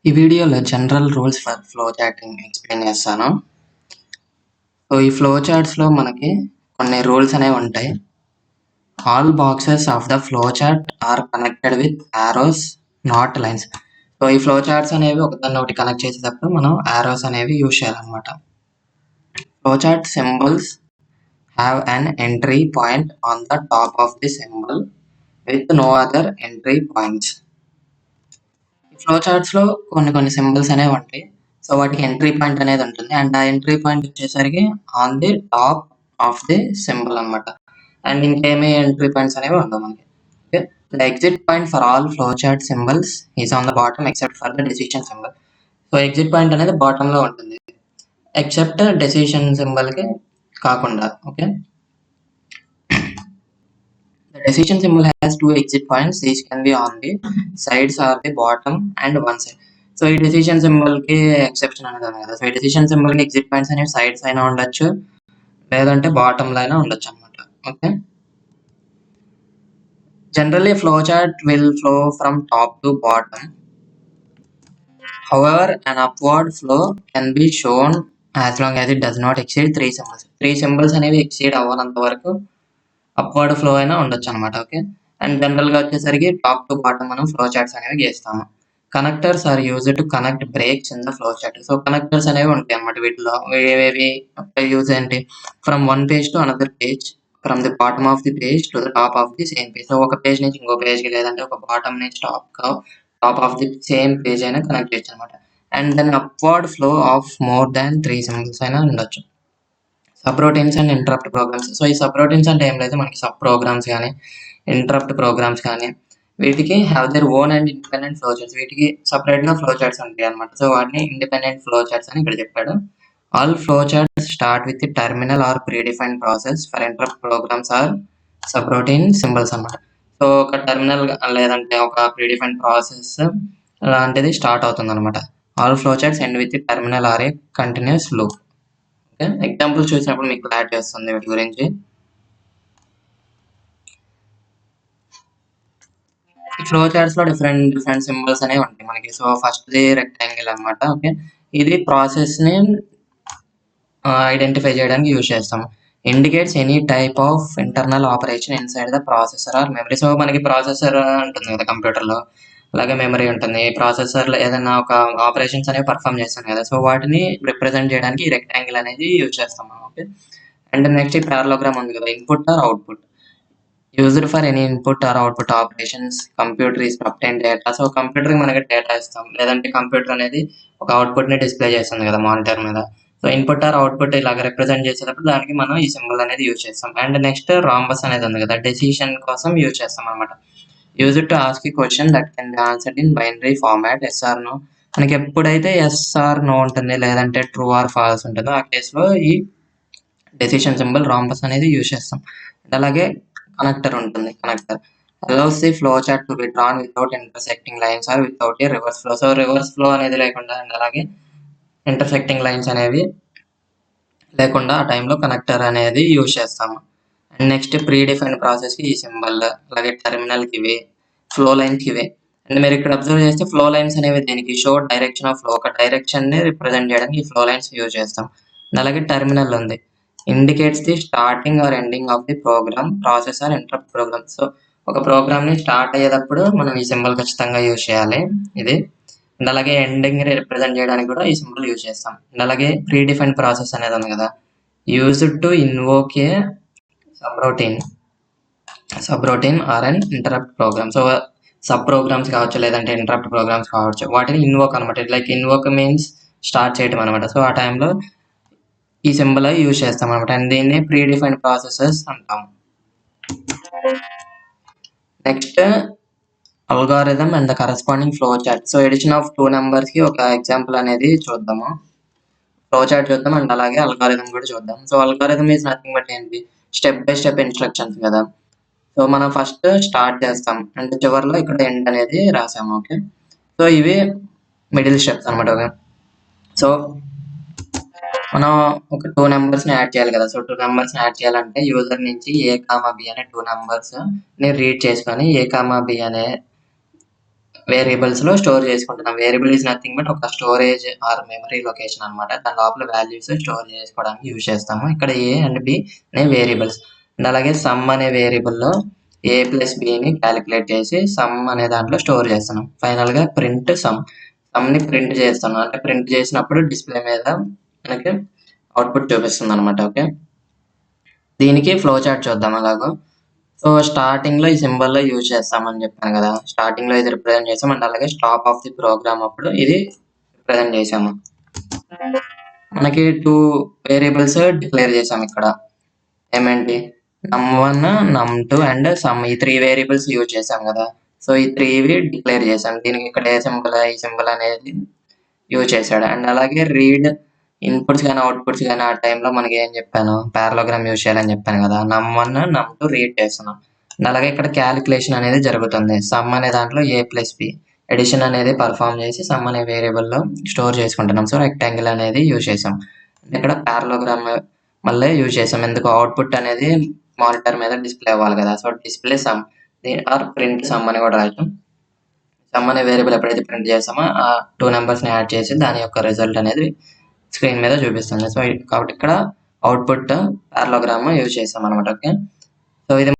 ఈ వీడియోలో general rules for flow charting explain చేస్తాను. సో ఈ ఫ్లో చార్ట్స్లో మనకి కొన్ని రూల్స్ అనేవి ఉంటాయి. All boxes of the flow chart are connected with arrows not lines. So ఈ ఫ్లో చార్ట్స్ అనేవి ఒకదాన్ని ఒకటి కనెక్ట్ చేసేటప్పుడు మనం యారోస్ అనేవి యూజ్ చేయాలన్నమాట. Flow chart symbols have an entry point on the top of the symbol with no other entry points. Flow charts లో కొన్ని సింబల్స్ అనేవి ఉంటాయి. సో వాటికి ఎంట్రీ పాయింట్ అనేది ఉంటుంది అండ్ ఆ ఎంట్రీ పాయింట్ వచ్చేసరికి on the top of the symbol అనమాట. అండ్ ఇంకేమీ ఎంట్రీ పాయింట్స్ అనేవి ఉండవు మనకి. Okay, the exit point for all flow chart symbols is on the bottom except for the decision symbol. So exit point అనేది bottom లో ఉంటుంది except decision symbol కి కాకుండా. Okay, the decision symbol has two exit points. These can be on the sides or the bottom and one side. So ఈ decision symbol కి exception అనేది ఉంది కదా. సో ఈ డెసిషన్ సింబల్ కి ఎగ్జిట్ పాయింట్స్ అనేవి సైడ్స్ అయినా ఉండొచ్చు లేదంటే బాటమ్ లో అయినా ఉండొచ్చు అనమాట. Okay, generally flow chart will flow from top to bottom. However, an upward flow can be shown as long as it does not exceed three symbols. Three symbols అనేవి exceed అవ్వనంత వరకు upward flow అయినా ఉండొచ్చు అనమాట. Okay, and general గా వచ్చేసరికి top to bottom మనం flow charts అనేవి గీస్తాము. Connectors are use to connect breaks in the flow chart. So connectors అనేవి ఉంటాయి అన్నమాట వీటిలో. ఏవేవి యూజ్ ఏంటి? From one page to another page, from the bottom of the page to the top of the same page. So ఒక page నుంచి ఇంకో page కి లేదంటే ఒక బాటమ్ నుంచి top of the same page అయినా కనెక్ట్ చేయొచ్చు అనమాట. And then upward flow of more than three symbols అయినా ఉండొచ్చు. Subroutines and interrupt programs. So ఈ సబ్ రొటీన్స్ అంటే ఏం లేదు, మనకి సబ్ ప్రోగ్రామ్స్ కానీ ఇంటరప్ట్ ప్రోగ్రామ్స్ కానీ వీటికి have their own and independent flow charts. వీటికి సపరేట్ గా ఫ్లో చార్ట్స్ ఉంటాయి అనమాట. సో వాటిని ఇండిపెండెంట్ ఫ్లో చార్ట్స్ అని ఇక్కడ చెప్పాడు. All flow charts start with the terminal or predefined process for interrupt programs or subroutine symbols అనమాట. So ఒక టర్మినల్ లేదంటే ఒక ప్రీడిఫైన్డ్ ప్రాసెస్ లాంటిది స్టార్ట్ అవుతుంది అనమాట. All flow charts end with the terminal or a continuous loop. Okay, examples చూసినప్పుడు మీకు clarity వస్తుంది వీటి గురించి. ఫ్లో చార్ట్స్ లో డిఫరెంట్ సింబల్స్ అనేవి ఉంటాయి మనకి. సో ఫస్ట్ ది రెక్టాంగిల్ అనమాట. ఓకే, ఇది ప్రాసెస్ ని ఐడెంటిఫై చేయడానికి యూజ్ చేస్తాం. Indicates any type of internal operation inside the processor or memory. So మనకి ప్రాసెసర్ ఉంటుంది కదా కంప్యూటర్ లో, అలాగే మెమరీ ఉంటుంది. ప్రాసెసర్ లో ఏదైనా ఒక ఆపరేషన్స్ అనేవి పర్ఫామ్ చేస్తాం కదా. సో వాటిని రిప్రజెంట్ చేయడానికి ఈ రెక్టాంగిల్ అనేది యూజ్ చేస్తాం మనం. ఓకే, అండ్ నెక్స్ట్ ఈ పారలోగ్రామ్ ఉంది కదా, input are output. Used for any input are output operations. Computer is to obtain data. So computer మనకి డేటా ఇస్తాం, లేదంటే కంప్యూటర్ అనేది ఒక అవుట్పుట్ ని డిస్ప్లే చేస్తుంది కదా మానిటర్ మీద. సో ఇన్పుట్ ఆర్ అవుట్పుట్ ఇలాగ రిప్రజెంట్ చేసేటప్పుడు దానికి మనం ఈ సింబల్ అనేది యూజ్ చేస్తాం. అండ్ నెక్స్ట్ రాంబస్ అనేది ఉంది కదా, డెసిషన్ కోసం యూజ్ చేస్తాం అనమాట. Use to ask question that can be answered in binary format, yes or no. మనకి ఎప్పుడైతే ఎస్ ఆర్ నో ఉంటుంది లేదంటే ట్రూ ఆర్ ఫాల్స్ ఉంటుందో ఆ కేసులో ఈ డెసిషన్ సింబల్ రాంబస్ అనేది యూజ్ చేస్తాం. అలాగే కనెక్టర్ ఉంటుంది. Connector allows the flow chart to be drawn without intersecting lines or without a reverse flow. So reverse flow అనేది లేకుండా అండ్ అలాగే ఇంటర్సెక్టింగ్ లైన్స్ అనేవి లేకుండా ఆ టైంలో కనెక్టర్ అనేది యూజ్ చేస్తాము. And next pre defined process కి ఈ సింబల్, అలాగే టెర్మినల్ కి ఇవి, ఫ్లో లైన్ కి ఇవి. అండ్ మీరు ఇక్కడ అబ్జర్వ్ చేస్తే ఫ్లో లైన్స్ అనేవి దీనికి షో డైరెక్షన్ ఆఫ్ ఫ్లో, ఒక డైరెక్షన్ ని రిప్రజెంట్ చేయడానికి ఈ ఫ్లో లైన్స్ యూజ్ చేస్తాం. అలాగే టెర్మినల్ ఉంది, indicates the starting or ending of the program, process or interrupt program. So ఒక ప్రోగ్రామ్ ని స్టార్ట్ అయ్యేటప్పుడు మనం ఈ సింబల్ ఖచ్చితంగా యూజ్ చేయాలి ఇది. అండ్ అలాగే ఎండింగ్ రిప్రజెంట్ చేయడానికి కూడా ఈ సింబల్ యూజ్ చేస్తాం. అండ్ అలాగే ప్రీ డిఫైన్డ్ ప్రాసెస్ అనేది ఉంది కదా, used to invoke a subroutine or and interrupt program. So subprograms కావచ్చు లేదంటే ఇంటరప్ట్ ప్రోగ్రామ్స్ కావచ్చు, వాటిని ఇన్వోక్ అనమాట. లైక్ ఇన్వోక్ మీన్స్ స్టార్ట్ చేయడం అనమాట. సో ఆ టైంలో ఈ సింబల్ యూజ్ చేస్తాం అనమాట. అండ్ దీన్ని ప్రీ డిఫైన్డ్ ప్రాసెసెస్ అంటాం. Next algorithm and the corresponding flow chart. So addition of two numbers కి ఒక ఎగ్జాంపుల్ అనేది చూద్దాము. ఫ్లో చార్ట్ చూద్దాం అండ్ అలాగే అల్గారిథం కూడా చూద్దాం. So algorithm is nothing but ఏంటి, స్టెప్ బై స్టెప్ ఇన్స్ట్రక్షన్స్ కదా. సో మనం ఫస్ట్ స్టార్ట్ చేస్తాం అంటే చివరిలో ఇక్కడ ఎండ్ అనేది రాసాము. ఓకే, సో ఇవి మిడిల్ స్టెప్స్ అనమాట. ఓకే, సో మనం ఒక టూ నెంబర్స్ ని యాడ్ చేయాలి కదా. సో టూ నెంబర్స్ ని యాడ్ చేయాలంటే యూజర్ నుంచి A, B అనే టూ నెంబర్స్ ని రీడ్ చేసుకొని A, B అనే వేరియబుల్స్లో స్టోర్ చేసుకుంటున్నాం. వేరియబుల్ ఈజ్ నథింగ్ బట్ ఒక స్టోరేజ్ ఆర్ మెమరీ లొకేషన్ అనమాట. దాని లోపల వాల్యూస్ స్టోర్ చేసుకోవడానికి యూజ్ చేస్తాము. ఇక్కడ ఏ అండ్ బి అనే వేరియబుల్స్ అండ్ అలాగే సమ్ అనే వేరియబుల్లో ఏ ప్లస్ బిని క్యాలిక్యులేట్ చేసి సమ్ అనే దాంట్లో స్టోర్ చేస్తున్నాం. ఫైనల్గా ప్రింట్ సమ్ని ప్రింట్ చేస్తున్నాం. అంటే ప్రింట్ చేసినప్పుడు డిస్ప్లే మీద మనకి అవుట్పుట్ చూపిస్తుంది అనమాట. ఓకే, దీనికి ఫ్లో చార్ట్ చూద్దాం అలాగో. సో స్టార్టింగ్లో ఈ సింబల్లో యూజ్ చేస్తామని చెప్పాను కదా, స్టార్టింగ్లో ఇది రిప్రజెంట్ చేసాం అండ్ అలాగే స్టాప్ ఆఫ్ ది ప్రోగ్రామ్ అప్పుడు ఇది రిప్రజెంట్ చేసాము. మనకి 2 వేరియబుల్స్ డిక్లేర్ చేసాం ఇక్కడ. ఏమేంటి, num1 num2 అండ్ సమ్, ఈ 3 వేరియబుల్స్ యూజ్ చేసాం కదా. సో ఈ 3వి డిక్లేర్ చేసాం. దీనికి ఇక్కడ ఏ సింబల్ ఈ సింబల్ అనేది యూజ్ చేశాడు. అండ్ అలాగే రీడ్ ఇన్పుట్స్ కానీ అవుట్పుట్స్ కానీ ఆ టైంలో మనకి ఏం చెప్పాను, పారలోగ్రామ్ యూజ్ చేయాలని చెప్పాను కదా. num1 num2 రీడ్ చేస్తున్నాం. అండ్ అలాగే ఇక్కడ క్యాలిక్యులేషన్ అనేది జరుగుతుంది. సమ్ అనే దాంట్లో ఏ ప్లస్ బి ఎడిషన్ అనేది పర్ఫామ్ చేసి సమ్ అనే వేరియబుల్లో స్టోర్ చేసుకుంటున్నాం. సో రెక్టాంగిల్ అనేది యూజ్ చేసాం. ఇక్కడ పారలోగ్రామ్ మళ్ళీ యూజ్ చేసాం. ఎందుకు, అవుట్పుట్ అనేది మానిటర్ మీద డిస్ప్లే అవ్వాలి కదా. So display sum or print sum అని కూడా రాయటం. సమ్ అనే వేరియబుల్ ఎప్పుడైతే ప్రింట్ చేసామో ఆ 2 నెంబర్స్ని యాడ్ చేసి దాని యొక్క రిజల్ట్ అనేది స్క్రీన్ మీద చూపిస్తుంది. సో కాబట్టి ఇక్కడ అవుట్పుట్ పారలోగ్రామ్ యూజ్ చేసాం అనమాట. ఓకే, సో ఇది